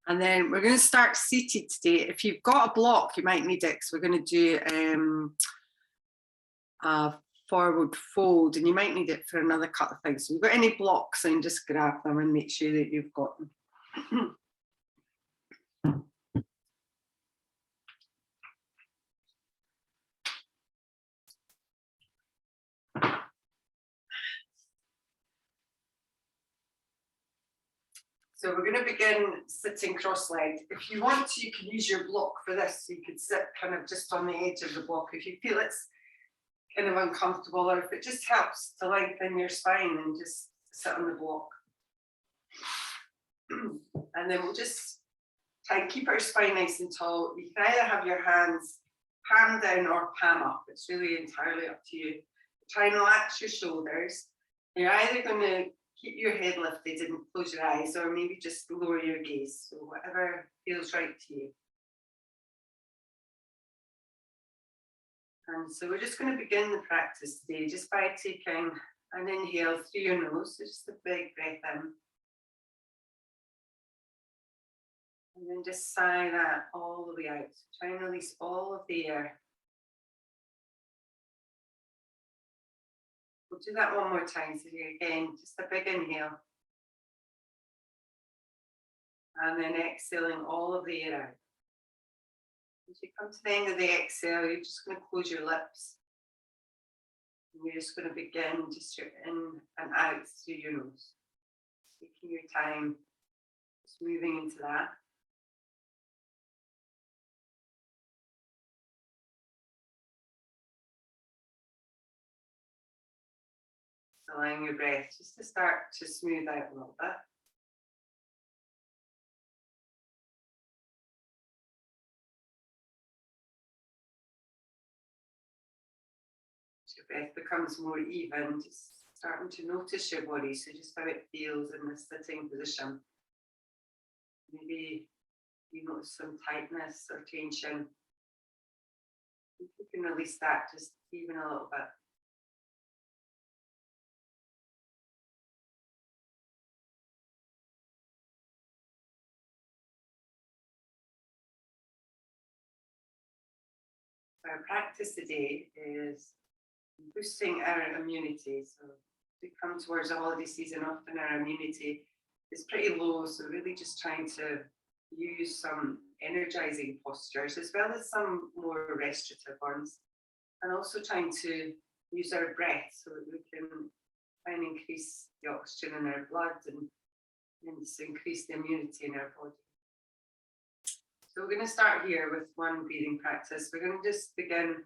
And then we're going to start seated today. If you've got a block, you might need it, because we're going to do a forward fold, and you might need it for another couple of things. So if you've got any blocks, then just grab them and make sure that you've got them. So we're going to begin sitting cross-legged. If you want to, you can use your block for this. So you could sit kind of just on the edge of the block if you feel it's kind of uncomfortable, or if it just helps to lengthen your spine, and just sit on the block. And then we'll just try and keep our spine nice and tall. You can either have your hands palm down or palm up. It's really entirely up to you. Try and relax your shoulders. You're either going to keep your head lifted and close your eyes, or maybe just lower your gaze. So whatever feels right to you. And so we're just going to begin the practice today just by taking an inhale through your nose. So just a big breath in. And then just sigh that all the way out. So try and release all of the air. We'll do that one more time. So here again, just a big inhale. And then exhaling all of the air out. As you come to the end of the exhale, you're just going to close your lips. And you're just going to begin just your in and out through your nose. Taking your time, just moving into that. Allowing your breath just to start to smooth out a little bit. As your breath becomes more even, just starting to notice your body, so just how it feels in the sitting position. Maybe you notice some tightness or tension. If you can release that just even a little bit. Our practice today is boosting our immunity. So we come towards the holiday season, often our immunity is pretty low. So really just trying to use some energizing postures as well as some more restorative ones. And also trying to use our breath so that we can try and increase the oxygen in our blood and increase the immunity in our body. So we're going to start here with one breathing practice. We're going to just begin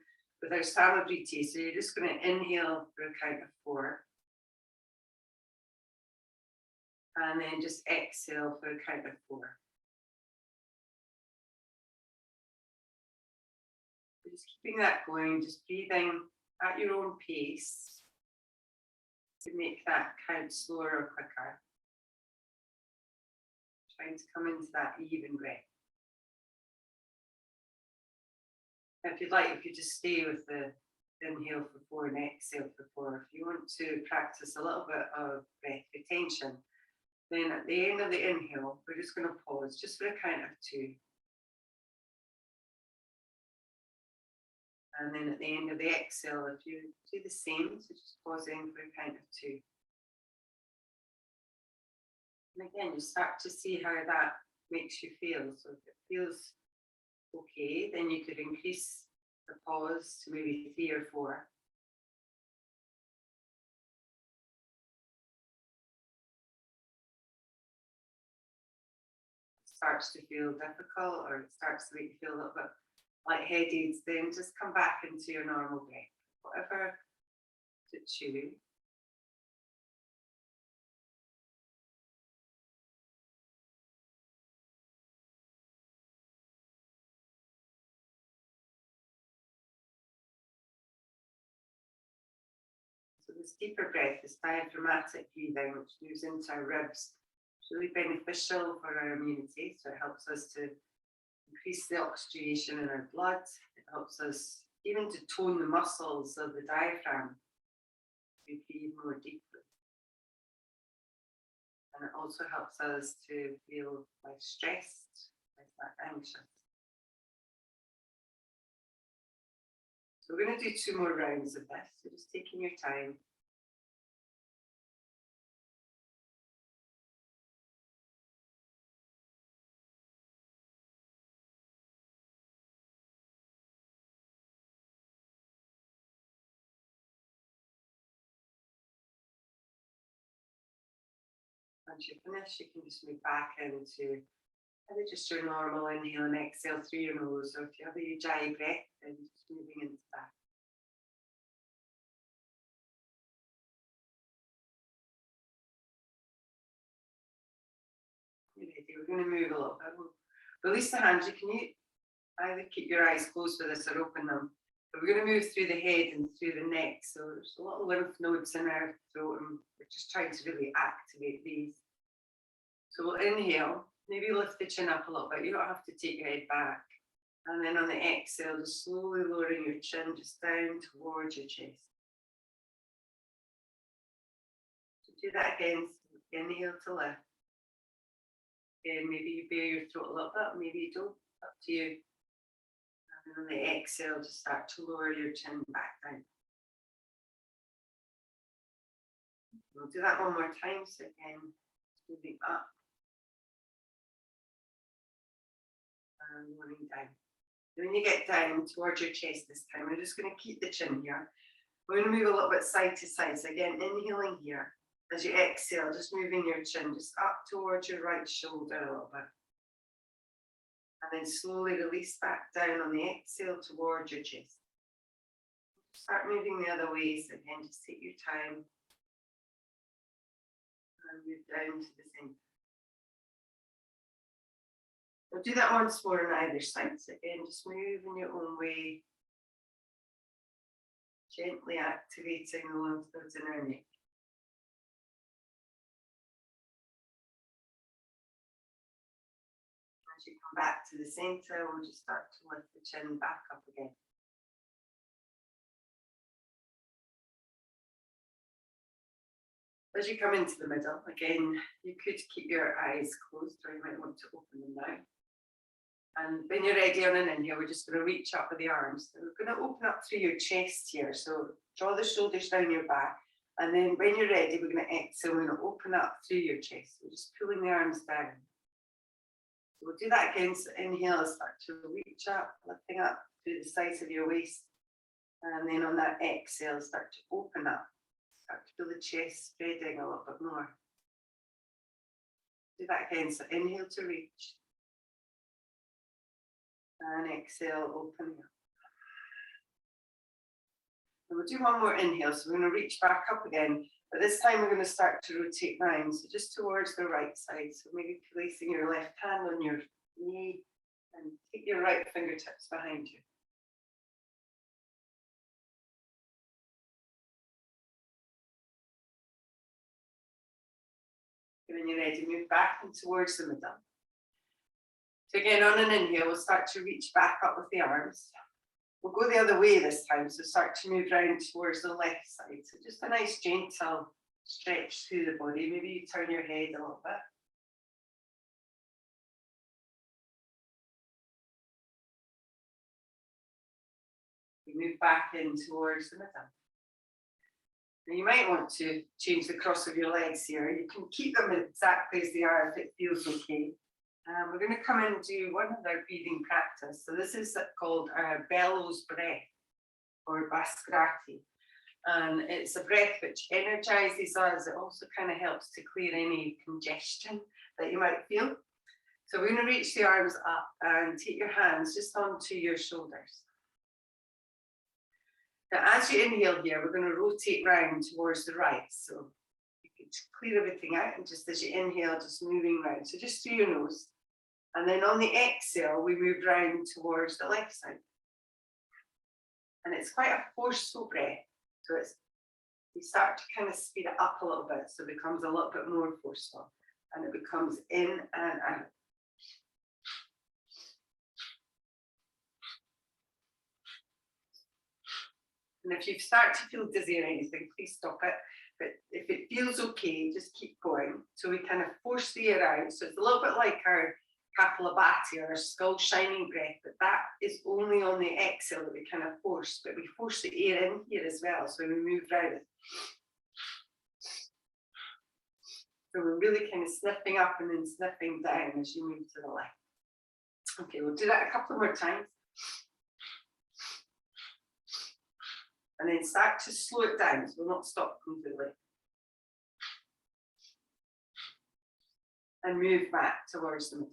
with our Samavriti. So you're just going to inhale for a count of 4. And then just exhale for a count of 4. So just keeping that going, just breathing at your own pace to make that count slower or quicker. Trying to come into that even breath. If you'd like, you could just stay with the inhale for 4 and exhale for 4. If you want to practice a little bit of breath retention, then at the end of the inhale, we're just going to pause just for a count of 2. And then at the end of the exhale, if you do the same, so just pausing for a count of 2. And again, you start to see how that makes you feel. So if it feels okay, then you could increase the pause to maybe 3 or 4. It starts to feel difficult, or it starts to make you feel a little bit lightheaded, then just come back into your normal breath, whatever suits you. So this deeper breath, this diaphragmatic breathing, which moves into our ribs, is really beneficial for our immunity. So it helps us to increase the oxygenation in our blood. It helps us even to tone the muscles of the diaphragm. We breathe more deeply. And it also helps us to feel less stressed, less anxious. So we're going to do 2 more rounds of this. So just taking your time. Once you finish, you can just move back into either just your normal inhale and exhale through your nose, or if you have a ujjayi breath, then just moving into that. You're ready. We're going to move a little bit. We'll release the hands. You can either keep your eyes closed with this or open them. But we're going to move through the head and through the neck. So there's a lot of lymph nodes in our throat, and we're just trying to really activate these. So we'll inhale, maybe lift the chin up a little bit. You don't have to take your head back. And then on the exhale, just slowly lowering your chin just down towards your chest. So do that again. So inhale to lift. Again, maybe you bare your throat a little bit, maybe you don't. Up to you. And on the exhale, just start to lower your chin back down. We'll do that one more time. So again, moving up and lowering down. When you get down towards your chest this time, we're just going to keep the chin here. We're going to move a little bit side to side. So again, inhaling here. As you exhale, just moving your chin just up towards your right shoulder a little bit. And then slowly release back down on the exhale towards your chest. Start moving the other way. So again, just take your time. And move down to the center. We'll do that once more on either side. So again, just move in your own way. Gently activating the lymph nodes in our neck. As you come back to the center, we'll just start to lift the chin back up again. As you come into the middle, again, you could keep your eyes closed, or you might want to open them now. And when you're ready on an inhale, we're just going to reach up with the arms. So we're going to open up through your chest here. So draw the shoulders down your back. And then when you're ready, we're going to exhale. We're going to open up through your chest. We're just pulling the arms down. So we'll do that again. So inhale, start to reach up, lifting up through the sides of your waist. And then on that exhale, start to open up. Start to feel the chest spreading a little bit more. Do that again. So inhale to reach. And exhale, opening up. And we'll do one more inhale. So we're going to reach back up again. But this time we're going to start to rotate round. So just towards the right side. So maybe placing your left hand on your knee and take your right fingertips behind you. And when you're ready, move back and towards the middle. So again, on an inhale, we'll start to reach back up with the arms. We'll go the other way this time, so start to move round towards the left side. So just a nice gentle stretch through the body. Maybe you turn your head a little bit. You move back in towards the middle. Now you might want to change the cross of your legs here. You can keep them exactly as they are if it feels okay. We're going to come and do one of our breathing practice. So this is called Bellows Breath or Baskrati. And it's a breath which energizes us. It also kind of helps to clear any congestion that you might feel. So we're going to reach the arms up and take your hands just onto your shoulders. Now, as you inhale here, we're going to rotate round towards the right. So you can clear everything out, and just as you inhale, just moving round. So just through your nose. And then on the exhale, we move round towards the left side. And it's quite a forceful breath. So you start to kind of speed it up a little bit. So it becomes a little bit more forceful. And it becomes in and out. And if you start to feel dizzy or anything, please stop it. But if it feels okay, just keep going. So we kind of force the air out. So it's a little bit like our Kapalabhati, or skull shining breath, but that is only on the exhale that we kind of force, but we force the air in here as well. So when we move round, so we're really kind of sniffing up and then sniffing down as you move to the left. Okay, we'll do that a couple more times. And then start to slow it down, so we'll not stop completely. And move back towards the middle.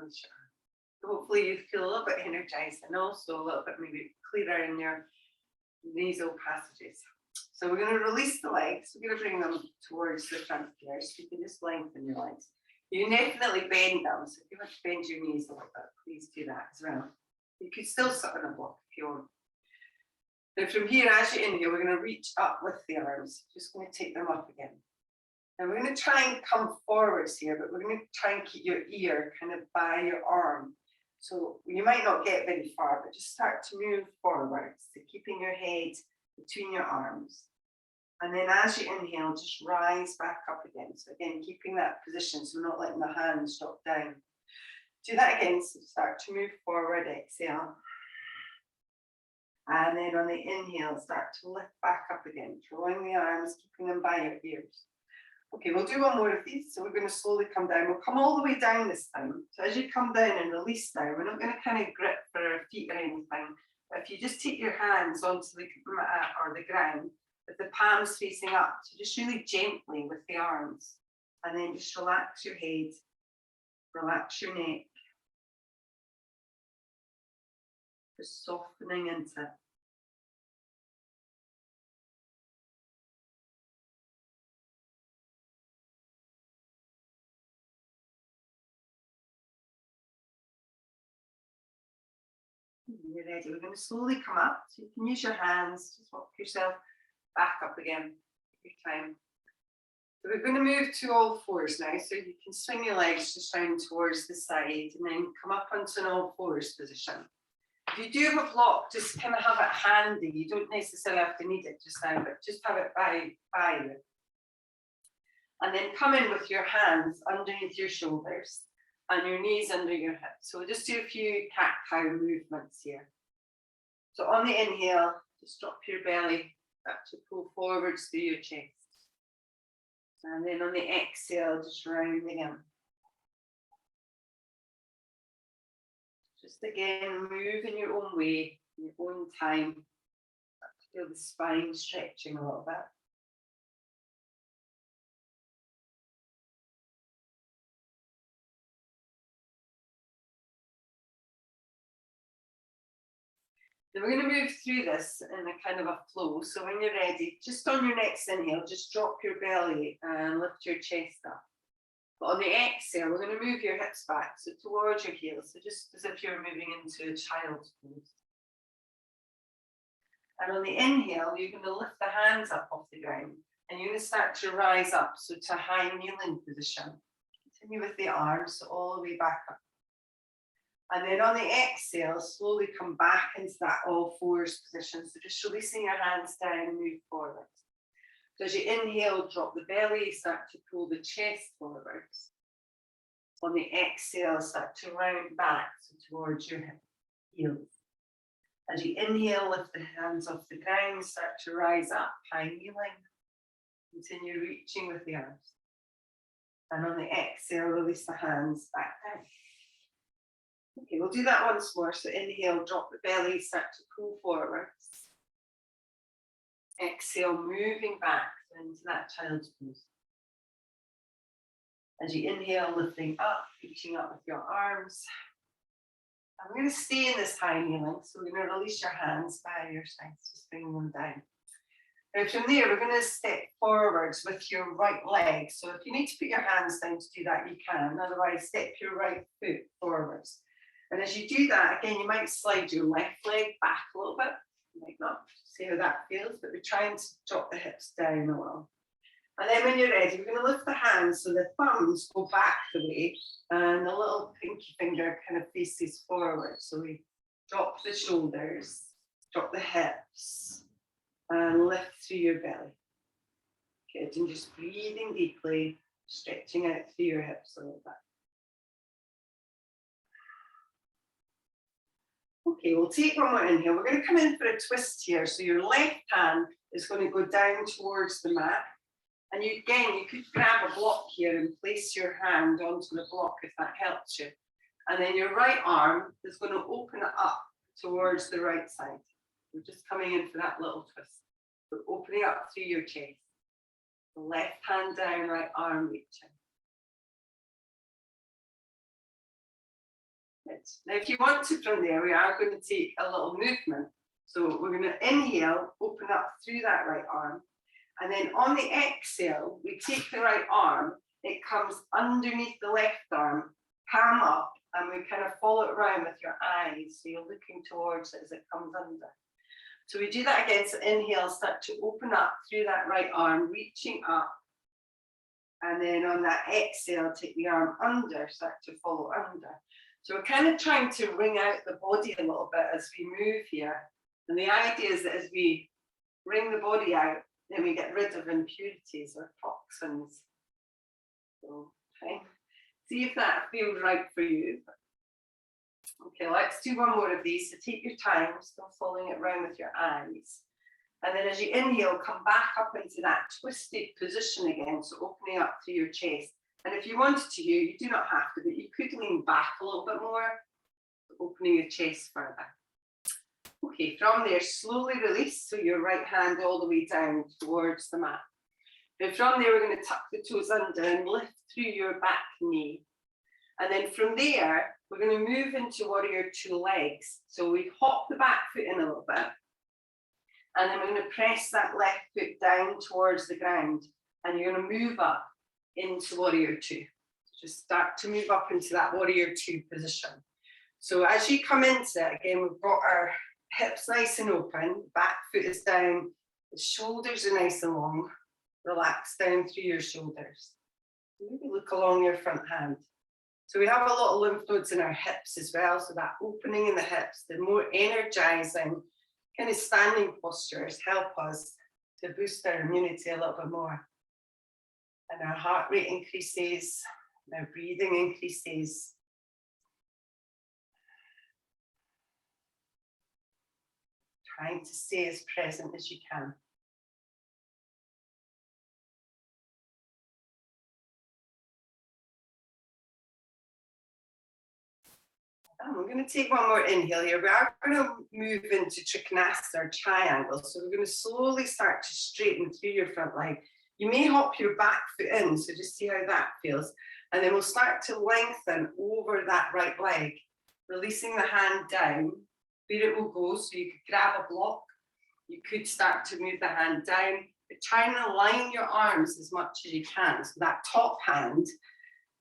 So hopefully you feel a little bit energized and also a little bit maybe clearer in your nasal passages. So we're going to release the legs. We're going to bring them towards the front here. So you can just lengthen your legs. You can definitely bend them. So if you want to bend your knees a little bit, please do that as well. You could still sit on a block if you want. Now from here, as you inhale, we're going to reach up with the arms. Just going to take them up again. And we're going to try and come forwards here, but we're going to try and keep your ear kind of by your arm. So you might not get very far, but just start to move forwards, so keeping your head between your arms. And then as you inhale, just rise back up again. So again, keeping that position, so we're not letting the hands drop down. Do that again, so start to move forward, exhale. And then on the inhale, start to lift back up again, drawing the arms, keeping them by your ears. Okay, we'll do one more of these. So we're going to slowly come down. We'll come all the way down this time. So as you come down and release down, we're not going to kind of grip for our feet or anything. But if you just take your hands onto the mat or the ground with the palms facing up, so just really gently with the arms. And then just relax your head, relax your neck. Just softening into it. You're ready. We're going to slowly come up. So you can use your hands, just walk yourself back up again. Take your time. So we're going to move to all fours now. So you can swing your legs just round towards the side and then come up onto an all fours position. If you do have a block, just kind of have it handy. You don't necessarily have to need it just now, but just have it by you. And then come in with your hands underneath your shoulders and your knees under your hips. So we'll just do a few cat-cow movements here. So on the inhale, just drop your belly, start to pull forwards through your chest. And then on the exhale, just rounding in. Just again, move in your own way, in your own time. Feel the spine stretching a little bit. Then we're going to move through this in a kind of a flow. So when you're ready, just on your next inhale, just drop your belly and lift your chest up. But on the exhale, we're going to move your hips back, so towards your heels. So just as if you're moving into a child's pose. And on the inhale, you're going to lift the hands up off the ground. And you're going to start to rise up, so to high kneeling position. Continue with the arms, so all the way back up. And then on the exhale, slowly come back into that all fours position. So just releasing your hands down and move forward. So as you inhale, drop the belly, start to pull the chest forwards. On the exhale, start to round back so towards your heels. As you inhale, lift the hands off the ground, start to rise up, high kneeling. Continue reaching with the arms. And on the exhale, release the hands back down. Okay, we'll do that once more. So inhale, drop the belly, start to pull forwards. Exhale, moving back into that child's pose. As you inhale, lifting up, reaching up with your arms. And we're going to stay in this high kneeling. So we're going to release your hands by your sides, just bring them down. Now from there, we're going to step forwards with your right leg. So if you need to put your hands down to do that, you can. Otherwise, step your right foot forwards. And as you do that, again, you might slide your left leg back a little bit. You might not see how that feels, but we're trying to drop the hips down a little. And then when you're ready, we're going to lift the hands so the thumbs go back the way and the little pinky finger kind of faces forward. So we drop the shoulders, drop the hips, and lift through your belly. Good, and just breathing deeply Stretching out through your hips a little bit. Okay, we'll take one more inhale. We're going to come in for a twist here. So your left hand is going to go down towards the mat. And you, again, you could grab a block here and place your hand onto the block if that helps you. And then your right arm is going to open it up towards the right side. We're just coming in for that little twist. We're opening up through your chest. The left hand down, right arm reaching. Good. Now, if you want to from there, we are going to take a little movement. So we're going to inhale, open up through that right arm. And then on the exhale, we take the right arm, it comes underneath the left arm, palm up, and we kind of follow it around with your eyes. So you're looking towards it as it comes under. So we do that again. So inhale, start to open up through that right arm, reaching up. And then on that exhale, take the arm under, start to follow under. So we're kind of trying to wring out the body a little bit as we move here. And the idea is that as we wring the body out, then we get rid of impurities or toxins. So, okay. See if that feels right for you. Okay, let's do one more of these. So take your time, still following it around with your eyes. And then as you inhale, come back up into that twisted position again. So opening up through your chest. And if you wanted to, you do not have to, but you could lean back a little bit more, opening your chest further. Okay, from there, slowly release. So your right hand all the way down towards the mat. Then from there, we're going to tuck the toes under and lift through your back knee. And then from there, we're going to move into warrior two legs. So we hop the back foot in a little bit. And then we're going to press that left foot down towards the ground. And you're going to move up into warrior two. Just start to move up into that warrior two position. So as you come into it, again, we've got our hips nice and open, back foot is down, the shoulders are nice and long. Relax down through your shoulders. Maybe look along your front hand. So we have a lot of lymph nodes in our hips as well. So that opening in the hips, the more energizing kind of standing postures help us to boost our immunity a little bit more. And our heart rate increases, and our breathing increases. Trying to stay as present as you can. And we're going to take one more inhale here. We are going to move into Trikonasana or triangle. So we're going to slowly start to straighten through your front leg. You may hop your back foot in, so just see how that feels. And then we'll start to lengthen over that right leg, releasing the hand down. Where it will go, so you could grab a block, you could start to move the hand down, but try and align your arms as much as you can. So that top hand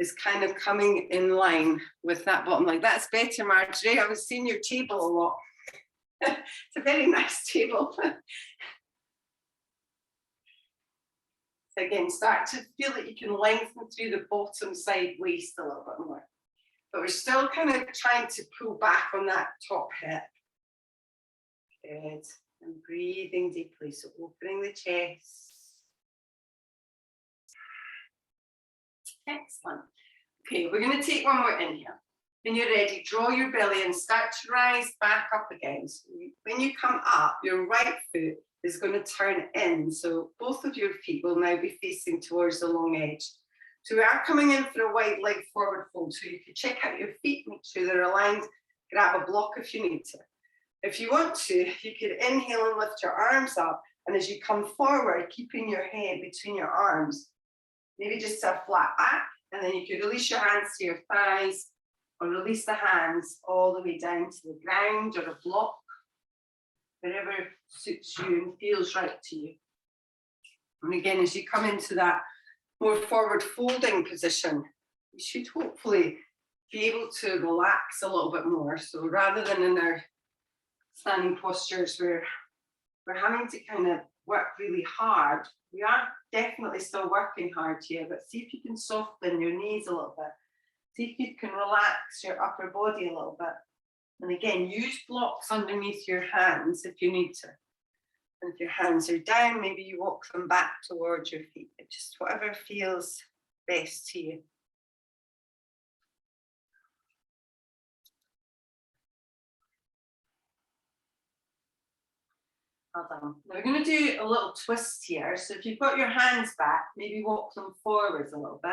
is kind of coming in line with that bottom leg. That's better, Marjorie. I was seeing your table a lot. It's a very nice table. So again, start to feel that you can lengthen through the bottom side waist a little bit more. But we're still kind of trying to pull back on that top hip. Good. And breathing deeply. So opening the chest. Excellent. Okay, we're going to take one more inhale. When you're ready, draw your belly and start to rise back up again. So when you come up, your right foot is going to turn in. So both of your feet will now be facing towards the long edge. So we are coming in for a wide leg forward fold. So you can check out your feet, make sure they're aligned, grab a block if you need to. If you want to, you could inhale and lift your arms up. And as you come forward, keeping your head between your arms, maybe just a flat back. And then you could release your hands to your thighs or release the hands all the way down to the ground or a block, wherever suits you and feels right to you. And again, as you come into that more forward folding position, you should hopefully be able to relax a little bit more. So rather than in our standing postures where we're having to kind of work really hard, we are definitely still working hard here, but see if you can soften your knees a little bit. See if you can relax your upper body a little bit. And again, use blocks underneath your hands if you need to. And if your hands are down, maybe you walk them back towards your feet. Just whatever feels best to you. Well done. Now we're going to do a little twist here. So if you've got your hands back, maybe walk them forwards a little bit.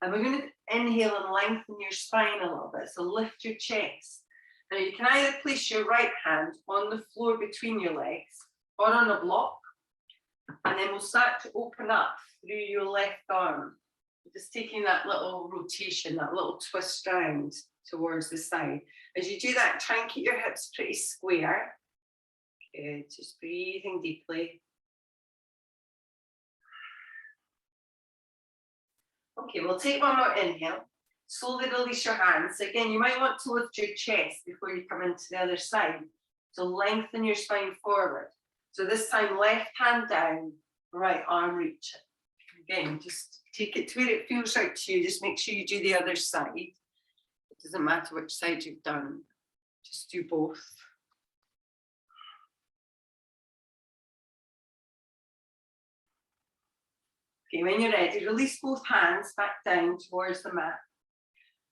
And we're going to inhale and lengthen your spine a little bit. So lift your chest. Now you can either place your right hand on the floor between your legs or on a block. And then we'll start to open up through your left arm. Just taking that little rotation, that little twist round towards the side. As you do that, try and keep your hips pretty square. Good, just breathing deeply. Okay, we'll take one more inhale. Slowly release your hands. So again, you might want to lift your chest before you come into the other side. So lengthen your spine forward. So this time, left hand down, right arm reaching. Again, just take it to where it feels right to you. Just make sure you do the other side. It doesn't matter which side you've done. Just do both. Okay, when you're ready, release both hands back down towards the mat.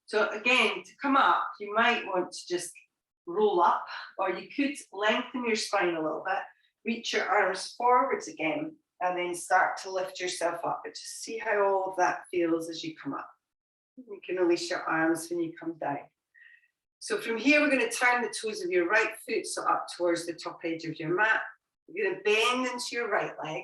So again, to come up, you might want to just roll up, or you could lengthen your spine a little bit, reach your arms forwards again, and then start to lift yourself up. But just see how all of that feels as you come up. You can release your arms when you come down. So from here, we're going to turn the toes of your right foot so up towards the top edge of your mat. You're going to bend into your right leg,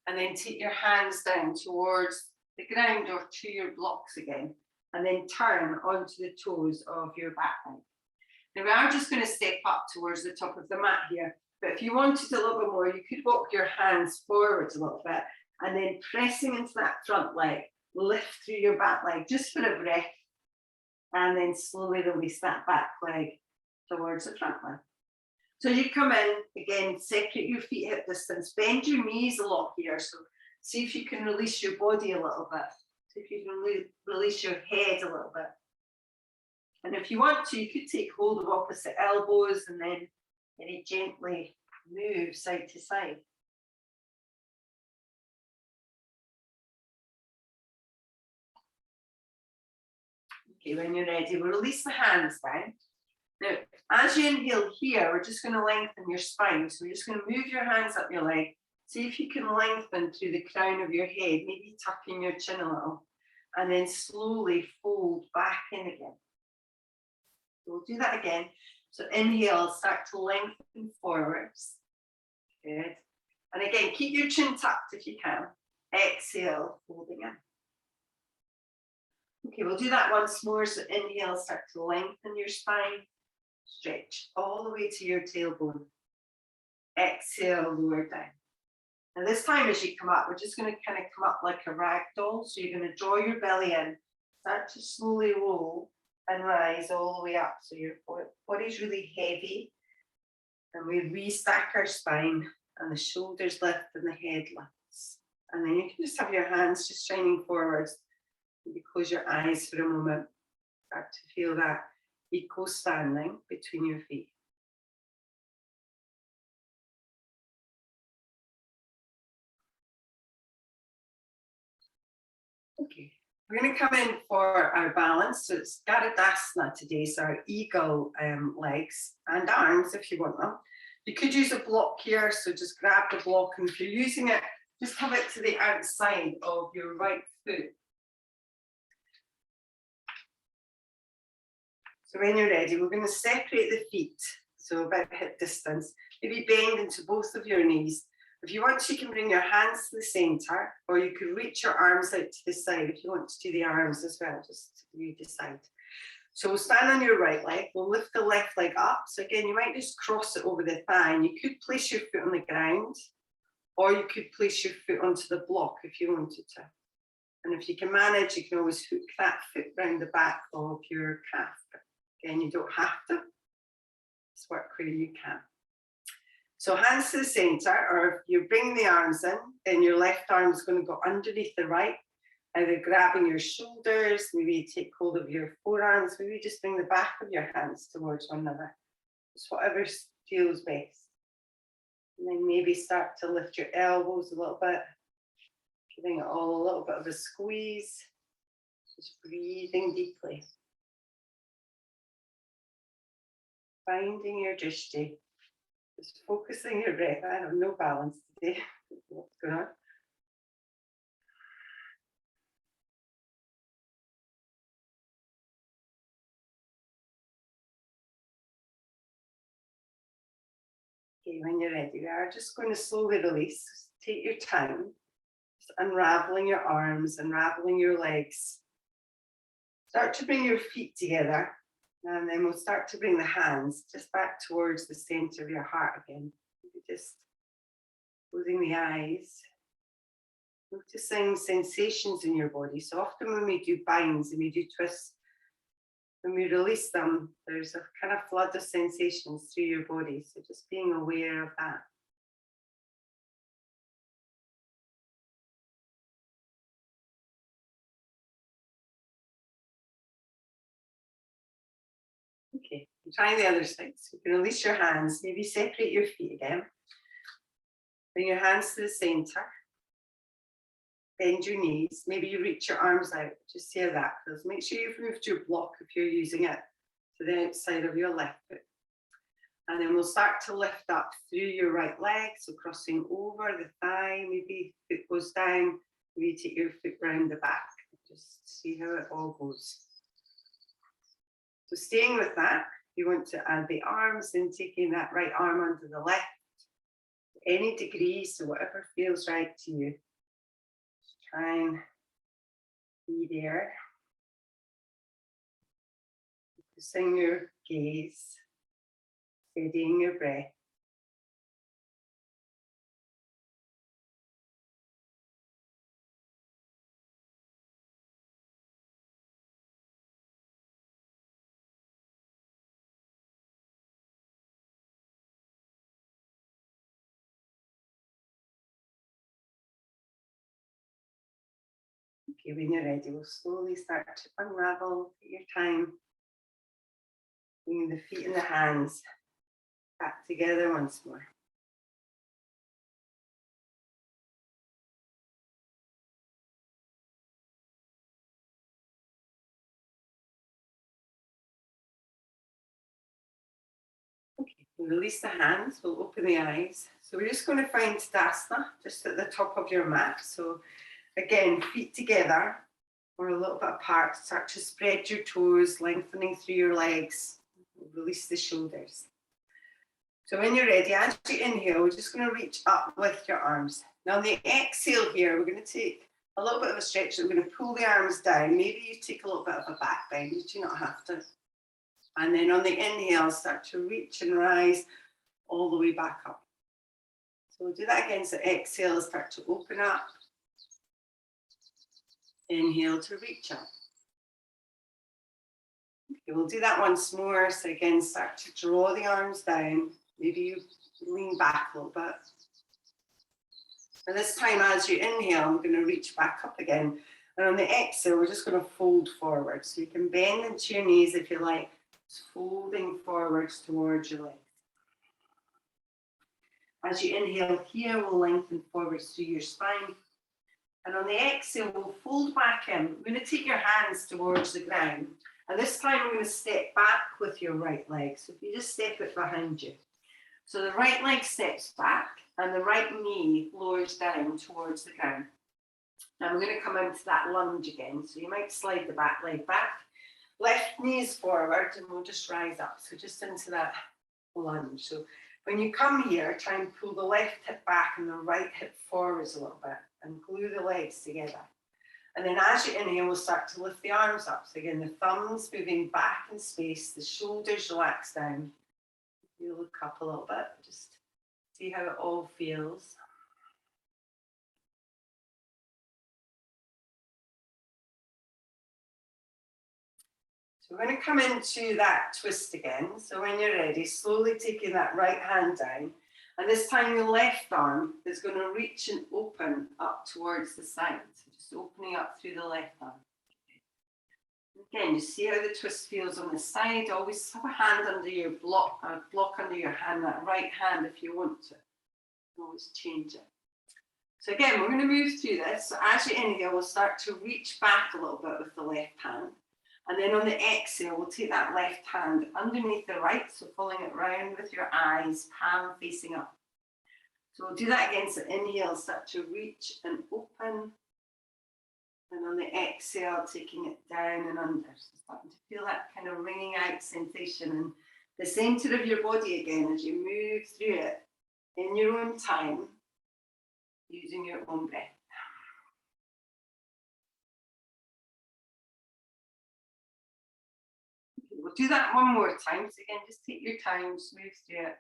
and then take your hands down towards the ground or to your blocks again, and then turn onto the toes of your back leg. Now we are just going to step up towards the top of the mat here, but if you wanted a little bit more, you could walk your hands forwards a little bit, and then pressing into that front leg, lift through your back leg just for a breath, and then slowly release that back leg towards the front leg. So you come in, again, separate your feet hip distance, bend your knees a lot here. So see if you can release your body a little bit. See if you can release your head a little bit. And if you want to, you could take hold of opposite elbows and then very gently move side to side. Okay, when you're ready, we'll release the hands down. Now, as you inhale here, we're just going to lengthen your spine. So we're just going to move your hands up your leg. See if you can lengthen through the crown of your head, maybe tucking your chin a little, and then slowly fold back in again. So we'll do that again. So inhale, start to lengthen forwards. Good. And again, keep your chin tucked if you can. Exhale, folding in. Okay, we'll do that once more. So inhale, start to lengthen your spine. Stretch all the way to your tailbone. Exhale, lower down. And this time as you come up, we're just going to kind of come up like a rag doll. So you're going to draw your belly in, start to slowly roll and rise all the way up. So your body's really heavy. And we restack our spine and the shoulders lift and the head lifts. And then you can just have your hands just shining forwards. You close your eyes for a moment. Start to feel that equal standing between your feet. Okay, we're going to come in for our balance. So it's Garudasana today, so our eagle legs and arms if you want them. You could use a block here, so just grab the block, and if you're using it, just have it to the outside of your right foot. So when you're ready, we're going to separate the feet, so about hip distance. Maybe bend into both of your knees. If you want, you can bring your hands to the center, or you could reach your arms out to the side if you want to do the arms as well, just you decide. So we'll stand on your right leg, we'll lift the left leg up. So again, you might just cross it over the thigh, and you could place your foot on the ground, or you could place your foot onto the block if you wanted to. And if you can manage, you can always hook that foot round the back of your calf. Again, you don't have to. Just work where you can. So hands to the center, or if you bring the arms in, then your left arm is going to go underneath the right, either grabbing your shoulders, maybe take hold of your forearms, maybe just bring the back of your hands towards one another. Just whatever feels best. And then maybe start to lift your elbows a little bit. Giving it all a little bit of a squeeze. Just breathing deeply. Finding your drishti. Just focusing your breath. I have no balance today. What's going on? Okay, when you're ready, we are just going to slowly release. Take your time. Just unraveling your arms, unraveling your legs. Start to bring your feet together. And then we'll start to bring the hands just back towards the center of your heart again. Just closing the eyes. Noticing sensations in your body. So often when we do binds and we do twists, when we release them, there's a kind of flood of sensations through your body. So just being aware of that. Okay, trying the other side. So you can release your hands, maybe separate your feet again. Bring your hands to the center. Bend your knees. Maybe you reach your arms out. Just see how that feels. Make sure you've moved your block if you're using it to the outside of your left foot. And then we'll start to lift up through your right leg. So crossing over the thigh, maybe foot goes down. Maybe you take your foot round the back. Just see how it all goes. So staying with that, you want to add the arms and taking that right arm onto the left. Any degree, so whatever feels right to you. Just try and be there. Focusing your gaze, steadying your breath. Okay, when you're ready, we'll slowly start to unravel. Take your time. Bringing the feet and the hands back together once more. Okay, we'll release the hands, we'll open the eyes. So we're just going to find Tadasana just at the top of your mat. So again, feet together or a little bit apart. Start to spread your toes, lengthening through your legs. Release the shoulders. So when you're ready, as you inhale, we're just going to reach up with your arms. Now on the exhale here, we're going to take a little bit of a stretch. We're going to pull the arms down. Maybe you take a little bit of a back bend. You do not have to. And then on the inhale, start to reach and rise all the way back up. So we'll do that again. So exhale, start to open up. Inhale to reach up. Okay, we'll do that once more. So again, start to draw the arms down. Maybe you lean back a little bit. And this time, as you inhale, I'm going to reach back up again. And on the exhale, we're just going to fold forward. So you can bend into your knees if you like. Just folding forwards towards your legs. As you inhale here, we'll lengthen forwards through your spine. And on the exhale, we'll fold back in. We're going to take your hands towards the ground. And this time, we're going to step back with your right leg. So if you just step it behind you. So the right leg steps back and the right knee lowers down towards the ground. Now we're going to come into that lunge again. So you might slide the back leg back. Left knee is forward and we'll just rise up. So just into that lunge. So when you come here, try and pull the left hip back and the right hip forwards a little bit and glue the legs together. And then as you inhale, we'll start to lift the arms up. So again, the thumbs moving back in space, the shoulders relax down. You look up a little bit, just see how it all feels. So we're going to come into that twist again. So when you're ready, slowly taking that right hand down. And this time your left arm is going to reach and open up towards the side. So just opening up through the left arm. Again, you see how the twist feels on the side. Always have a hand under your block, block under your hand, that right hand if you want to. Always change it. So again, we're going to move through this. So as you inhale, we'll start to reach back a little bit with the left hand. And then on the exhale, we'll take that left hand underneath the right, so pulling it round with your eyes, palm facing up. So we'll do that again. So inhale, start to reach and open. And on the exhale, taking it down and under. So starting to feel that kind of ringing out sensation. And the center of your body again as you move through it in your own time, using your own breath. Okay, we'll do that one more time. So again, just take your time, just move through it.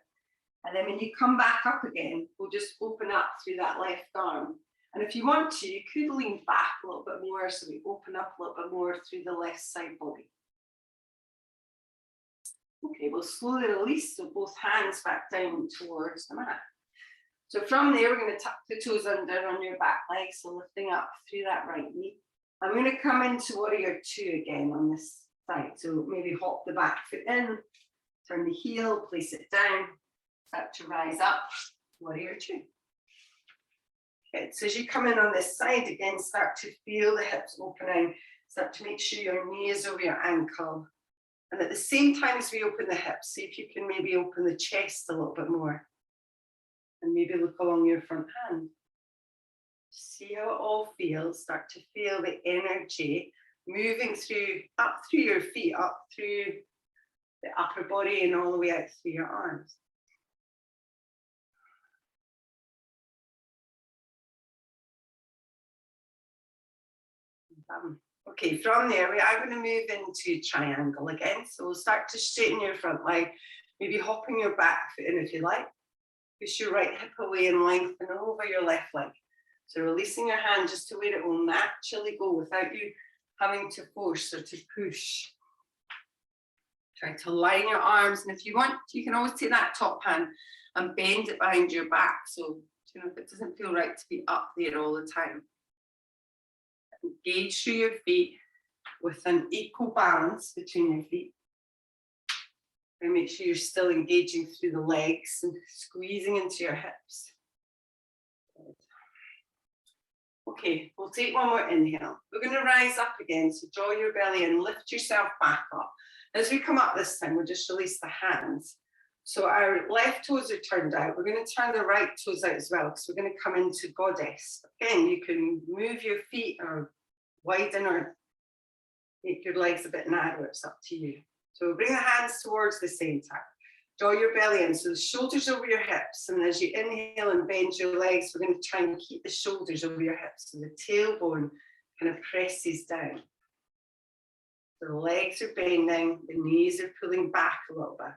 And then when you come back up again, we'll just open up through that left arm. And if you want to, you could lean back a little bit more, so we open up a little bit more through the left side body. Okay, we'll slowly release, so both hands back down towards the mat. So from there, we're going to tuck the toes under on your back leg, so lifting up through that right knee. I'm going to come into warrior two again on this side. So maybe hop the back foot in, turn the heel, place it down, start to rise up, warrior two. Okay, so as you come in on this side, again, start to feel the hips opening, start to make sure your knee is over your ankle. And at the same time as we open the hips, see if you can maybe open the chest a little bit more. And maybe look along your front hand. See how it all feels. Start to feel the energy moving through, up through your feet, up through the upper body and all the way out through your arms. Okay, from there, we are going to move into triangle again. So we'll start to straighten your front leg, maybe hopping your back foot in if you like. Push your right hip away and lengthen over your left leg. So releasing your hand just to where it will naturally go without you having to force or to push. Try to line your arms, and if you want, you can always take that top hand and bend it behind your back. So, you know, if it doesn't feel right to be up there all the time. Engage through your feet with an equal balance between your feet. And make sure you're still engaging through the legs and squeezing into your hips. Okay, we'll take one more inhale. We're going to rise up again, so draw your belly in, lift yourself back up. As we come up this time, we'll just release the hands. So our left toes are turned out. We're going to turn the right toes out as well, because we're going to come into goddess. Again, you can move your feet or widen or make your legs a bit narrower. It's up to you. So bring the hands towards the center. Draw your belly in, so the shoulders over your hips. And as you inhale and bend your legs, we're going to try and keep the shoulders over your hips. So the tailbone kind of presses down. The legs are bending, the knees are pulling back a little bit.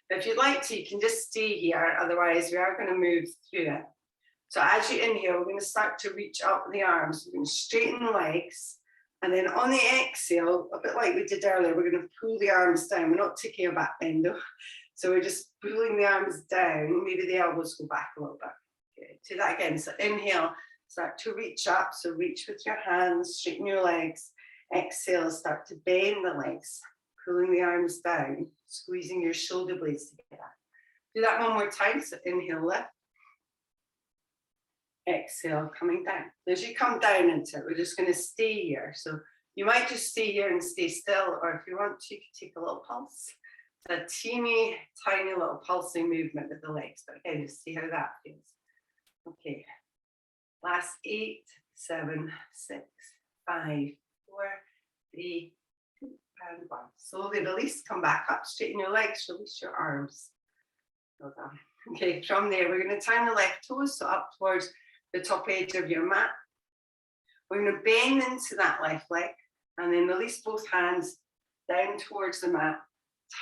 Now, if you'd like to, you can just stay here. Otherwise, we are going to move through it. So as you inhale, we're going to start to reach up the arms. We're going to straighten the legs. And then on the exhale, a bit like we did earlier, we're going to pull the arms down. We're not taking a back bend though. So we're just pulling the arms down. Maybe the elbows go back a little bit. Okay, do that again. So inhale, start to reach up. So reach with your hands, straighten your legs. Exhale, start to bend the legs, pulling the arms down, squeezing your shoulder blades together. Do that one more time. So inhale, lift. Exhale, coming down. As you come down into it, we're just going to stay here. So you might just stay here and stay still, or if you want to, you can take a little pulse. It's a teeny, tiny little pulsing movement with the legs, but again, just see how that feels. Okay, last 8, 7, 6, 5, 4, 3, 2, and 1. Slowly release, come back up, straighten your legs, release your arms. Well done. Okay, from there, we're going to turn the left toes, so up towards the top edge of your mat. We're going to bend into that left leg, and then release both hands down towards the mat,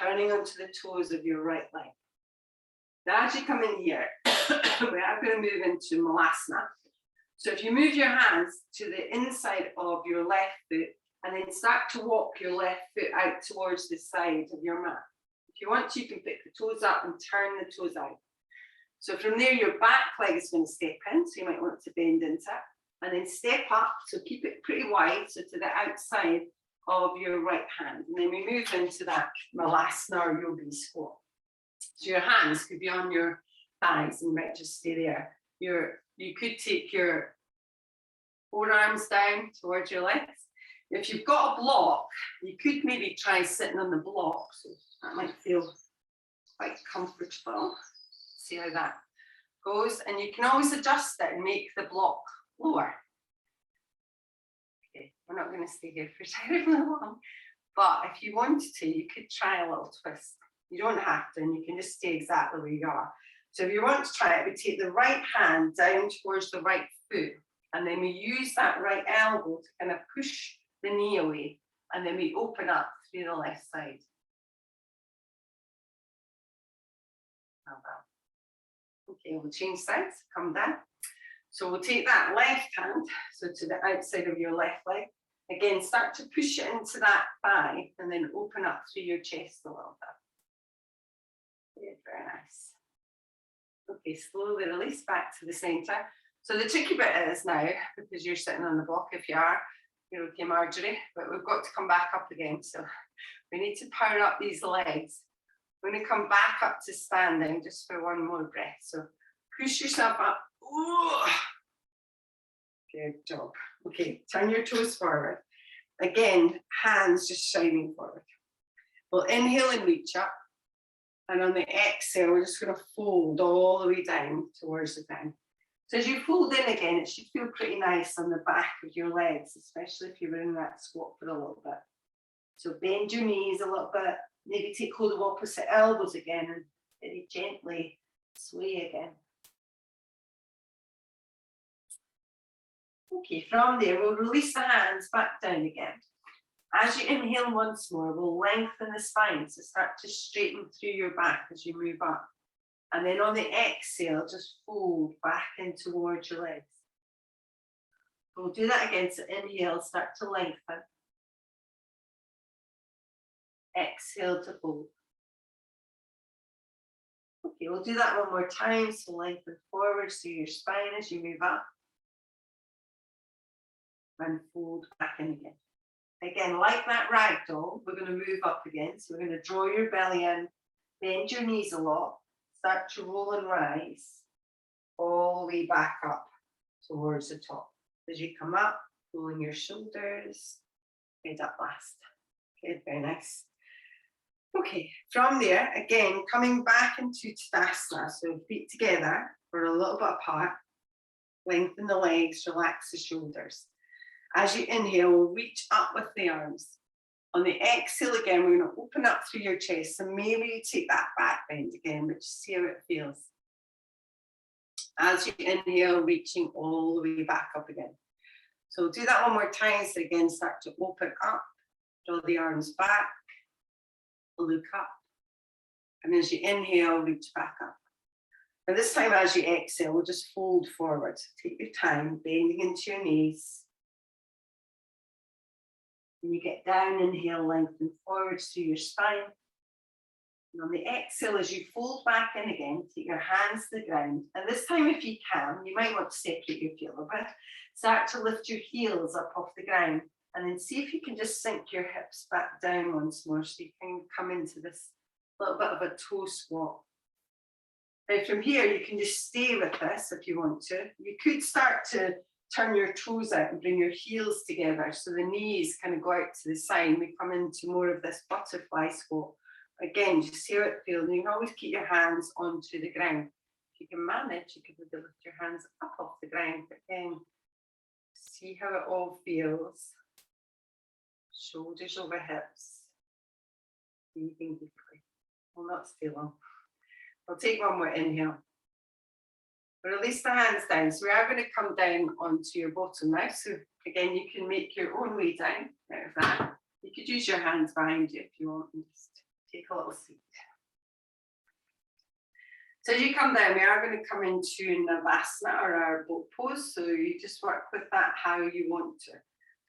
turning onto the toes of your right leg. Now, as you come in here, we are going to move into Malasana. So if you move your hands to the inside of your left foot, and then start to walk your left foot out towards the side of your mat. If you want to, you can pick the toes up and turn the toes out. So from there, your back leg is going to step in, so you might want to bend into it, and then step up, so keep it pretty wide, so to the outside of your right hand. And then we move into that Malasana or yogi squat. So your hands could be on your thighs and you might just stay there. Your You could take your forearms down towards your legs. If you've got a block, you could maybe try sitting on the block. So that might feel quite comfortable. See how that goes. And you can always adjust it and make the block lower. Okay, we're not going to stay here for terribly long. But if you wanted to, you could try a little twist. You don't have to, and you can just stay exactly where you are. So if you want to try it, we take the right hand down towards the right foot, and then we use that right elbow to kind of push the knee away, and then we open up through the left side. Okay, we'll change sides, come down. So we'll take that left hand, so to the outside of your left leg. Again, start to push it into that thigh, and then open up through your chest a little bit. Yeah, very nice. Okay, slowly release back to the center. So the tricky bit is now, because you're sitting on the block, if you are, you're okay, Marjorie, but we've got to come back up again. So we need to power up these legs. We're going to come back up to standing just for one more breath. So push yourself up. Ooh. Good job. Okay, turn your toes forward. Again, hands just shining forward. We'll inhale and reach up. And on the exhale, we're just going to fold all the way down towards the ground. So as you fold in again, it should feel pretty nice on the back of your legs, especially if you were in that squat for a little bit. So bend your knees a little bit. Maybe take hold of opposite elbows again and very gently sway again. Okay, from there, we'll release the hands back down again. As you inhale once more, we'll lengthen the spine, so start to straighten through your back as you move up. And then on the exhale, just fold back in towards your legs. We'll do that again, so inhale, start to lengthen. Exhale to fold. Okay, we'll do that one more time, so lengthen forward through your spine as you move up. And fold back in again. Again, like that ragdoll, we're going to move up again. So we're going to draw your belly in, bend your knees a lot, start to roll and rise, all the way back up towards the top. As you come up, rolling your shoulders, head up last. Okay, very nice. Okay, from there, again, coming back into Tadasana, so feet together, or a little bit apart, lengthen the legs, relax the shoulders. As you inhale, we'll reach up with the arms. On the exhale again, we're going to open up through your chest. So maybe you take that back bend again, but just see how it feels. As you inhale, reaching all the way back up again. So we'll do that one more time. So again, start to open up, draw the arms back, look up. And as you inhale, reach back up. And this time as you exhale, we'll just fold forward. So take your time, bending into your knees. When you get down, inhale, lengthen forwards through your spine. And on the exhale, as you fold back in again, take your hands to the ground. And this time, if you can, you might want to separate your feet a little bit. Start to lift your heels up off the ground. And then see if you can just sink your hips back down once more so you can come into this little bit of a toe squat. Now from here, you can just stay with this if you want to. You could start to turn your toes out and bring your heels together so the knees kind of go out to the side and we come into more of this butterfly squat. Again, just see how it feels. And you can always keep your hands onto the ground. If you can manage, you can lift your hands up off the ground. Again, see how it all feels. Shoulders over hips. Breathing deeply. We'll not stay long. We'll take one more inhale. Release the hands down. So we are going to come down onto your bottom now. So again, you can make your own way down out of that. You could use your hands behind you if you want and just take a little seat. So as you come down, we are going to come into Shavasana or our boat pose. So you just work with that how you want to.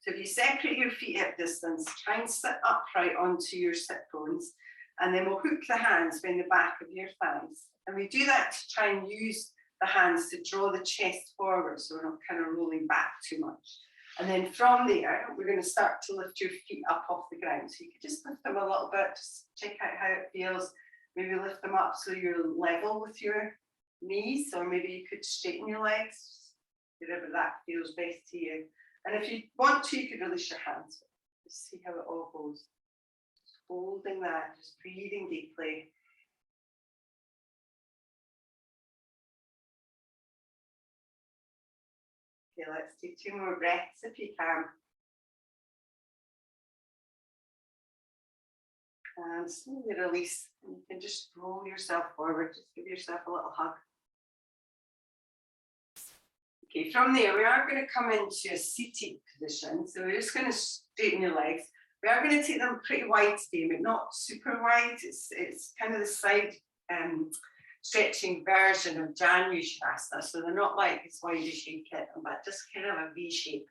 So if you separate your feet hip distance, try and sit upright onto your sit bones. And then we'll hook the hands behind the back of your thighs. And we do that to try and use the hands to draw the chest forward so we're not kind of rolling back too much. And then from there, we're going to start to lift your feet up off the ground. So you could just lift them a little bit, just check out how it feels. Maybe lift them up so you're level with your knees, or maybe you could straighten your legs, wherever that feels best to you. And if you want to, you could release your hands. Just see how it all goes. Just holding that, just breathing deeply. Okay, let's do 2 more breaths if you can. And slowly release. And you can just roll yourself forward. Just give yourself a little hug. Okay, from there, we are going to come into a seated position. So we're just going to straighten your legs. We are going to take them pretty wide today, but not super wide. It's kind of the side stretching version of January Shavasana. So they're not like as wide as you get them, but just kind of a V shape.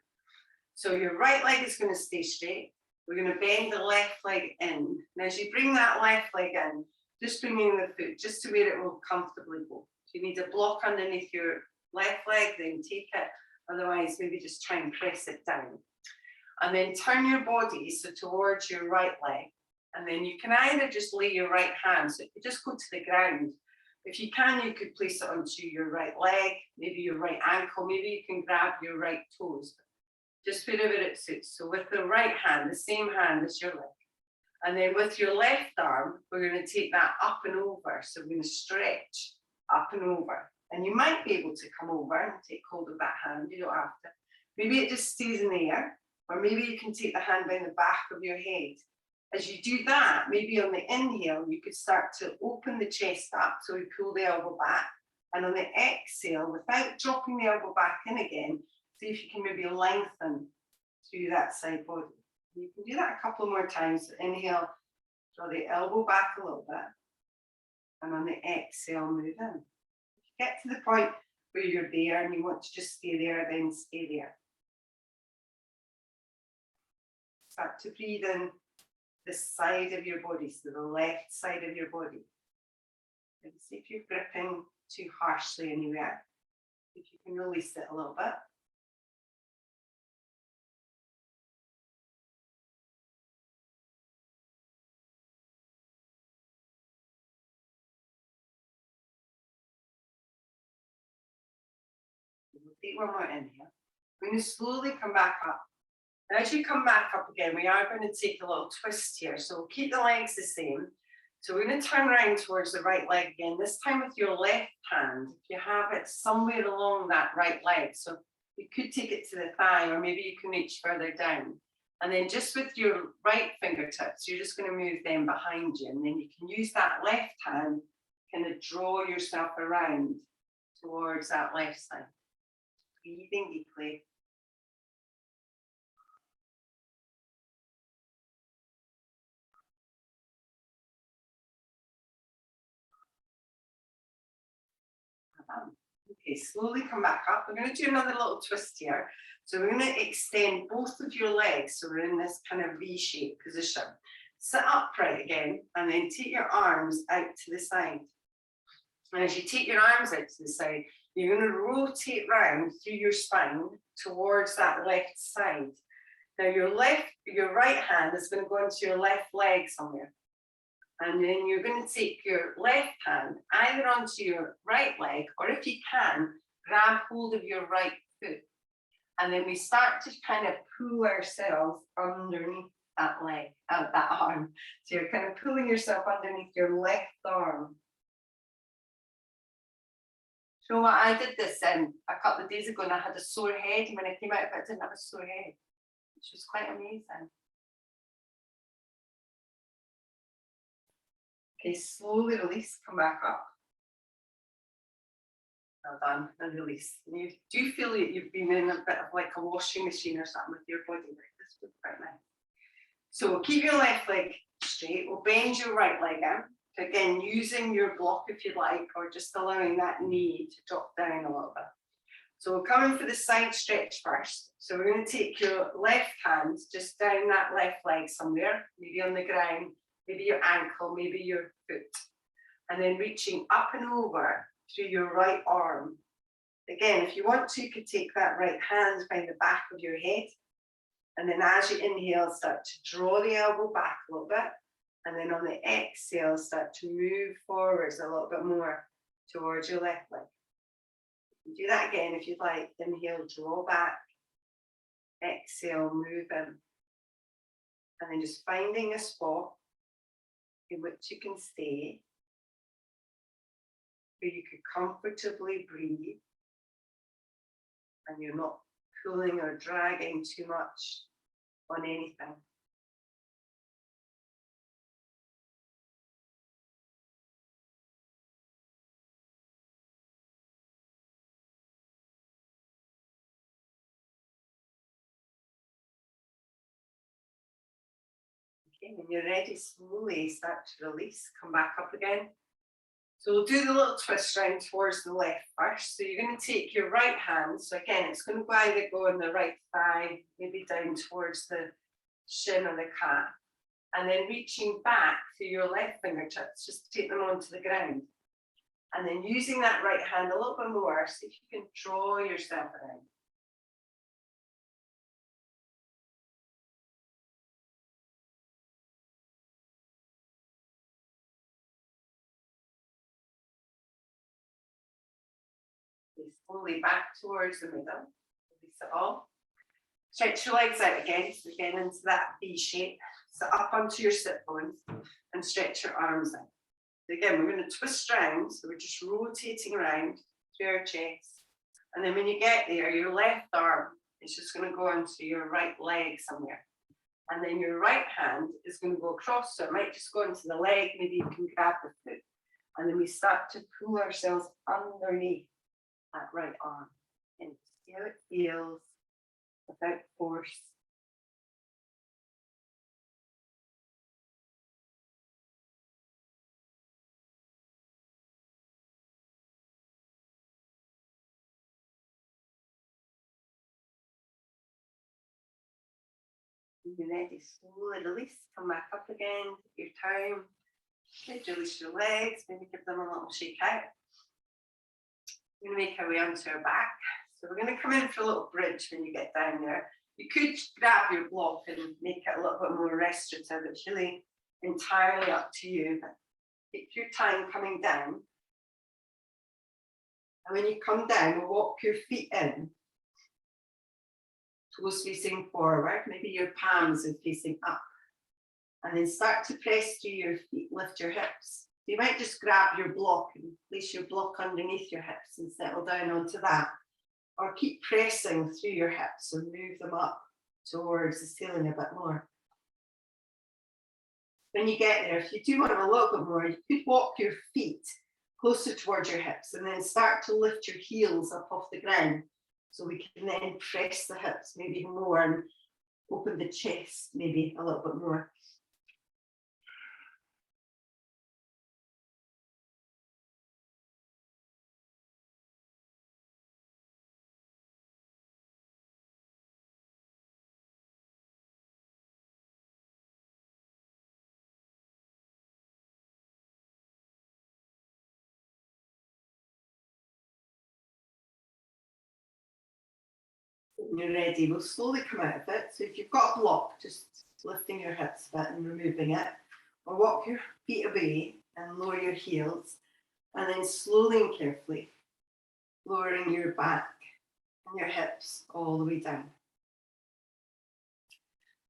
So your right leg is going to stay straight. We're going to bend the left leg in. And as you bring that left leg in, just bringing the foot just to where it will comfortably go. If you need a block underneath your left leg, then take it. Otherwise, maybe just try and press it down. And then turn your body so towards your right leg. And then you can either just lay your right hand, so if you just go to the ground. If you can, you could place it onto your right leg, maybe your right ankle, maybe you can grab your right toes, just wherever it suits. So with the right hand, the same hand as your leg. And then with your left arm, we're going to take that up and over. So we're going to stretch up and over. And you might be able to come over and take hold of that hand. You don't have to. Maybe it just stays in the air, or maybe you can take the hand behind the back of your head. As you do that, maybe on the inhale, you could start to open the chest up, so we pull the elbow back. And on the exhale, without dropping the elbow back in again, see if you can maybe lengthen through that side body. You can do that a couple more times. So inhale, draw the elbow back a little bit. And on the exhale, move in. If you get to the point where you're there and you want to just stay there, then stay there. Start to breathe in the side of your body, so the left side of your body. And see if you're gripping too harshly anywhere. If you can release it a little bit. We'll take one more inhale. We're going to slowly come back up. And as you come back up again, we are going to take a little twist here. So we'll keep the legs the same. So we're going to turn around towards the right leg again, this time with your left hand, if you have it somewhere along that right leg. So you could take it to the thigh, or maybe you can reach further down. And then just with your right fingertips, you're just going to move them behind you. And then you can use that left hand, kind of draw yourself around towards that left side. Breathing deeply. Okay, slowly come back up. We're going to do another little twist here. So we're going to extend both of your legs. So we're in this kind of V-shaped position. Sit upright again, and then take your arms out to the side. And as you take your arms out to the side, you're going to rotate round through your spine towards that left side. Now your right hand is going to go into your left leg somewhere. And then you're going to take your left hand either onto your right leg, or if you can, grab hold of your right foot. And then we start to kind of pull ourselves underneath that leg, that arm. So you're kind of pulling yourself underneath your left arm. So I did this a couple of days ago, and I had a sore head. And when I came out of it, I didn't have a sore head, which was quite amazing. Okay, slowly release, come back up. Well done, and release. And you do feel that you've been in a bit of like a washing machine or something with your body. Like this was quite nice. So we'll keep your left leg straight. We'll bend your right leg out. Again, using your block if you like, or just allowing that knee to drop down a little bit. So we're coming for the side stretch first. So we're going to take your left hand just down that left leg somewhere, maybe on the ground, maybe your ankle, maybe your foot. And then reaching up and over through your right arm. Again, if you want to, you could take that right hand behind the back of your head. And then as you inhale, start to draw the elbow back a little bit. And then on the exhale, start to move forwards a little bit more towards your left leg. Do that again if you'd like. Inhale, draw back. Exhale, move in. And then just finding a spot in which you can stay, where you can comfortably breathe and you're not pulling or dragging too much on anything. Okay, when you're ready, slowly start to release, come back up again. So we'll do the little twist round towards the left first. So you're going to take your right hand. So again, it's going to either go on the right thigh, maybe down towards the shin or the calf. And then reaching back to your left fingertips, just take them onto the ground. And then using that right hand a little bit more, see if you can draw yourself around. Slowly back towards the middle. Release it all. Stretch your legs out again, so again into that V shape. So up onto your sit bones and stretch your arms out. So again, we're going to twist round, so we're just rotating around through our chest. And then when you get there, your left arm is just going to go onto your right leg somewhere. And then your right hand is going to go across, so it might just go into the leg, maybe you can grab the foot. And then we start to pull ourselves underneath that right arm. And see how it feels without force. When you're ready, slowly release, come back up again, take your time. Okay, release your legs, maybe give them a little shake out. We're going to make our way onto our back. So we're going to come in for a little bridge when you get down there. You could grab your block and make it a little bit more restorative. It's really entirely up to you. But take your time coming down. And when you come down, walk your feet in. Toes facing forward. Maybe your palms are facing up. And then start to press through your feet, lift your hips. You might just grab your block and place your block underneath your hips and settle down onto that. Or keep pressing through your hips and move them up towards the ceiling a bit more. When you get there, if you do want a little bit more, you could walk your feet closer towards your hips and then start to lift your heels up off the ground. So we can then press the hips maybe more and open the chest maybe a little bit more. When you're ready, we'll slowly come out of it. So if you've got a block, just lifting your hips a bit and removing it, or walk your feet away and lower your heels, and then slowly and carefully lowering your back and your hips all the way down.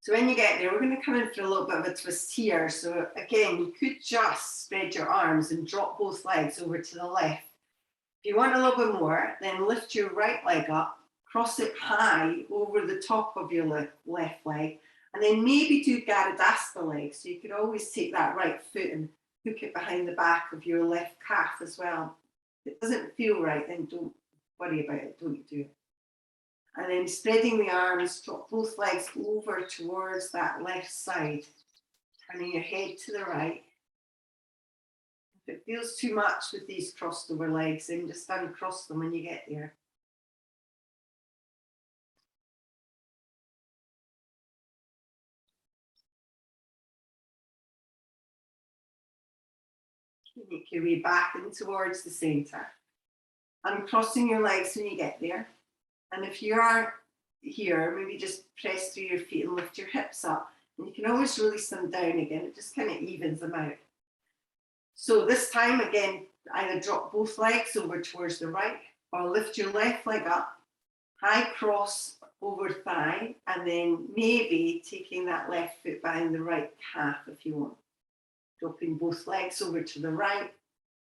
So when you get there, we're going to come in for a little bit of a twist here. So again, you could just spread your arms and drop both legs over to the left. If you want a little bit more, then lift your right leg up, cross it high over the top of your left leg, and then maybe do Garadasta leg. So you could always take that right foot and hook it behind the back of your left calf as well. If it doesn't feel right, then don't worry about it, don't do it. And then spreading the arms, drop both legs over towards that left side, turning your head to the right. If it feels too much with these crossed over legs, then just uncross them when you get there. Make your way back in towards the center. Uncrossing your legs when you get there. And if you are here, maybe just press through your feet and lift your hips up. And you can always release them down again. It just kind of evens them out. So this time, again, either drop both legs over towards the right or lift your left leg up, high cross over thigh, and then maybe taking that left foot behind the right calf if you want. Dropping both legs over to the right,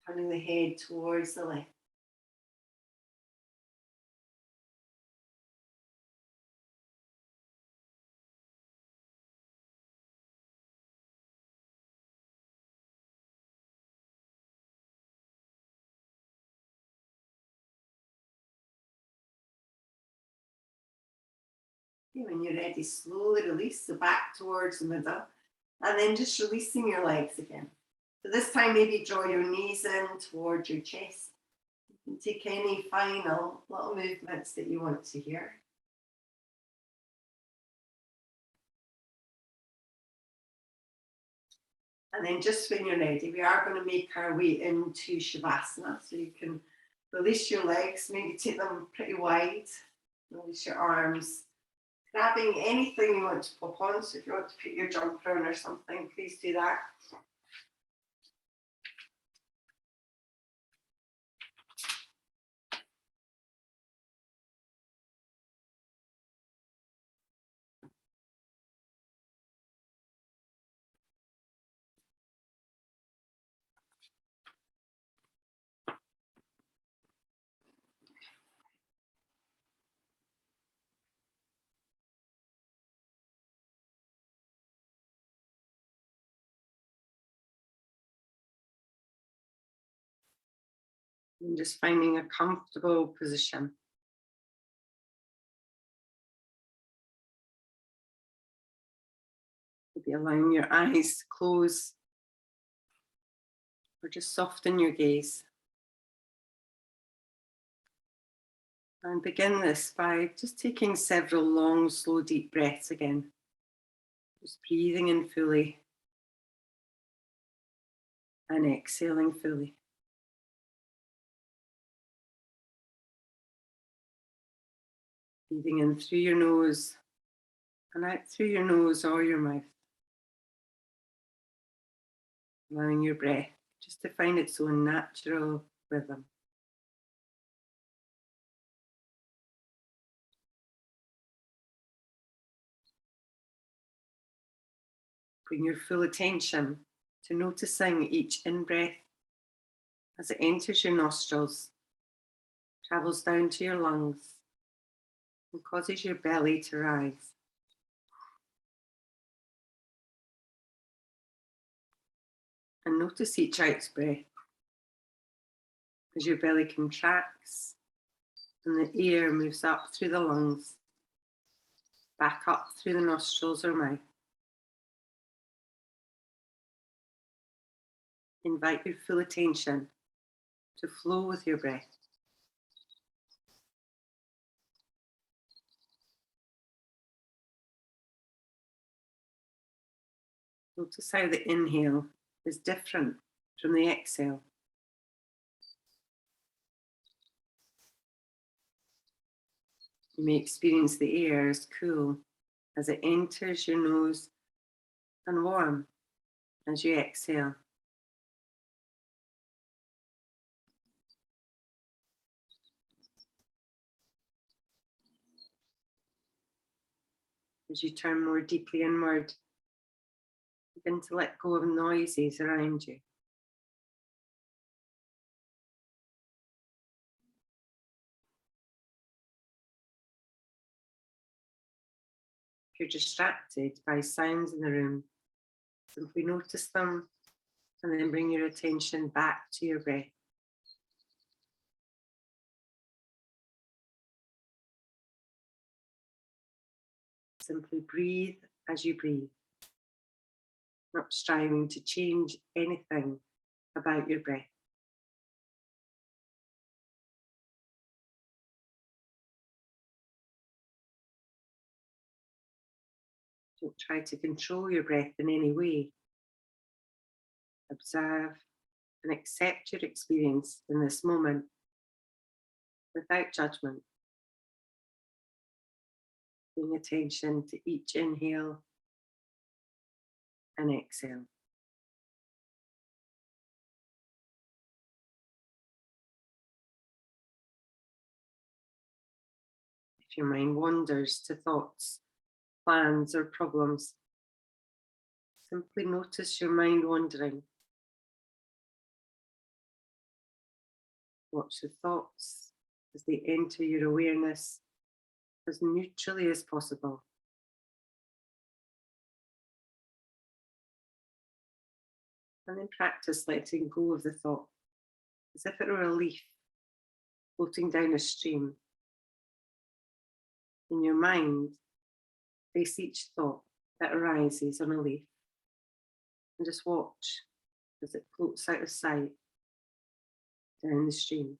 turning the head towards the left. Okay, when you're ready, slowly release the back towards the middle, and then just releasing your legs again. So this time, maybe draw your knees in towards your chest. You can take any final little movements that you want to hear. And then just when you're ready, we are going to make our way into Shavasana. So you can release your legs, maybe take them pretty wide, release your arms, grabbing anything you want to pop on. So if you want to put your jumper on or something, please do that. And just finding a comfortable position. Maybe allowing your eyes to close or just soften your gaze. And begin this by just taking several long, slow, deep breaths again. Just breathing in fully and exhaling fully. Breathing in through your nose and out through your nose or your mouth. Allowing your breath just to find its own natural rhythm. Bring your full attention to noticing each in-breath as it enters your nostrils, travels down to your lungs, and causes your belly to rise. And notice each out-breath as your belly contracts and the air moves up through the lungs, back up through the nostrils or mouth. Invite your full attention to flow with your breath. Notice how the inhale is different from the exhale. You may experience the air as cool as it enters your nose and warm as you exhale. As you turn more deeply inward, begin to let go of noises around you. If you're distracted by sounds in the room, simply notice them and then bring your attention back to your breath. Simply breathe as you breathe, not striving to change anything about your breath. Don't try to control your breath in any way. Observe and accept your experience in this moment without judgment. Paying attention to each inhale and exhale. If your mind wanders to thoughts, plans, or problems, simply notice your mind wandering. Watch the thoughts as they enter your awareness as neutrally as possible. And then practice letting go of the thought as if it were a leaf floating down a stream. In your mind, face each thought that arises on a leaf and just watch as it floats out of sight down the stream.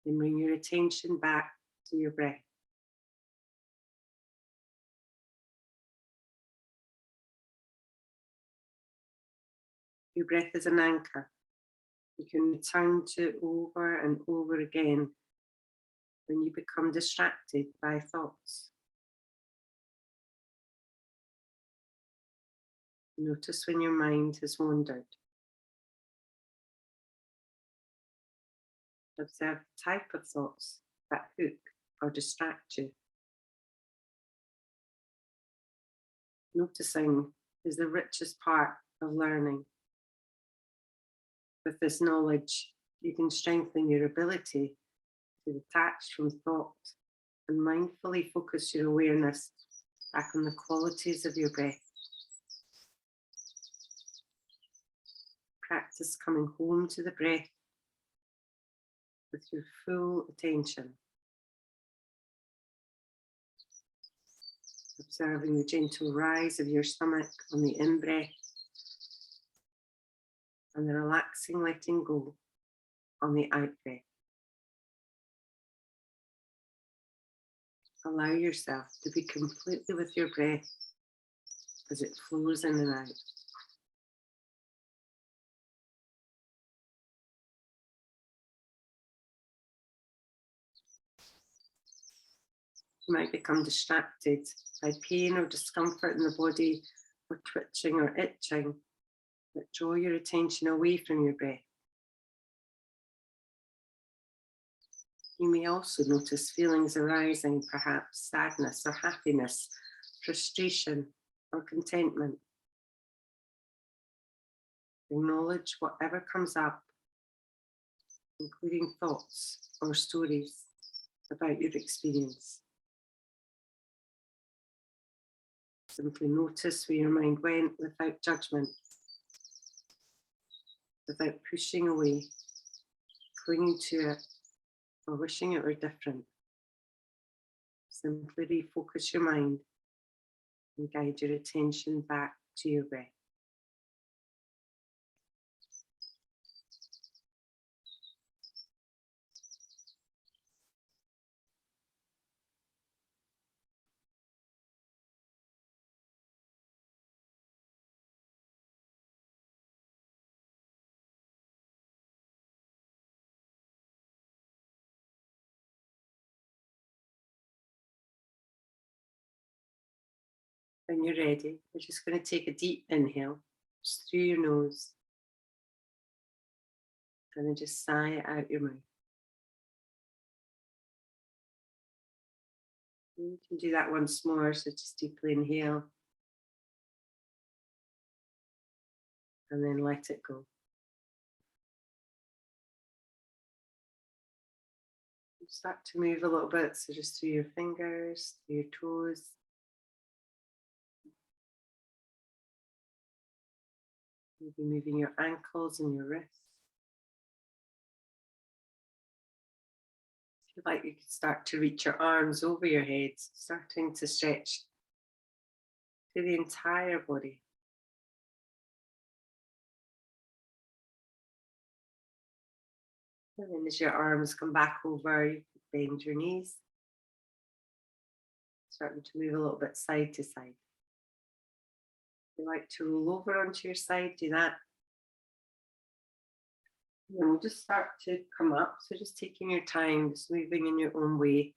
Then bring your attention back to your breath. Your breath is an anchor. You can return to over and over again when you become distracted by thoughts. Notice when your mind has wandered. Observe the type of thoughts that hook or distract you. Noticing is the richest part of learning. With this knowledge, you can strengthen your ability to detach from thought and mindfully focus your awareness back on the qualities of your breath. Practice coming home to the breath with your full attention. Observing the gentle rise of your stomach on the in-breath and the relaxing letting go on the out-breath. Allow yourself to be completely with your breath as it flows in and out. You might become distracted by pain or discomfort in the body, or twitching or itching, but draw your attention away from your breath. You may also notice feelings arising, perhaps sadness or happiness, frustration or contentment. Acknowledge whatever comes up, including thoughts or stories about your experience. Simply notice where your mind went without judgment, without pushing away, clinging to it, or wishing it were different. Simply refocus your mind and guide your attention back to your breath. When you're ready, we're just going to take a deep inhale, just through your nose, and then just sigh it out your mouth. And you can do that once more, so just deeply inhale, and then let it go. Start to move a little bit, so just through your fingers, through your toes. Maybe moving your ankles and your wrists. If you like, you could start to reach your arms over your head, starting to stretch through the entire body. And then as your arms come back over, you can bend your knees. Starting to move a little bit side to side. If you like to roll over onto your side, do that. And then we'll just start to come up. So just taking your time, just moving in your own way.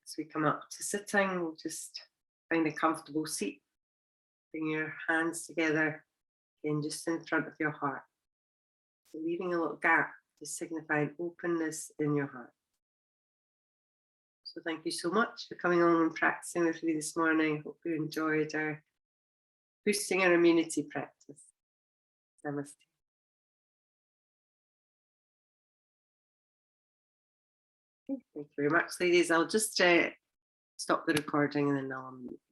As we come up to sitting, we'll just find a comfortable seat. Bring your hands together Again, just in front of your heart. So leaving a little gap to signify an openness in your heart. So thank you so much for coming on and practicing with me this morning. Hope you enjoyed our boosting our immunity practice. Namaste. Thank you very much, ladies. I'll just stop the recording and then I'll unmute.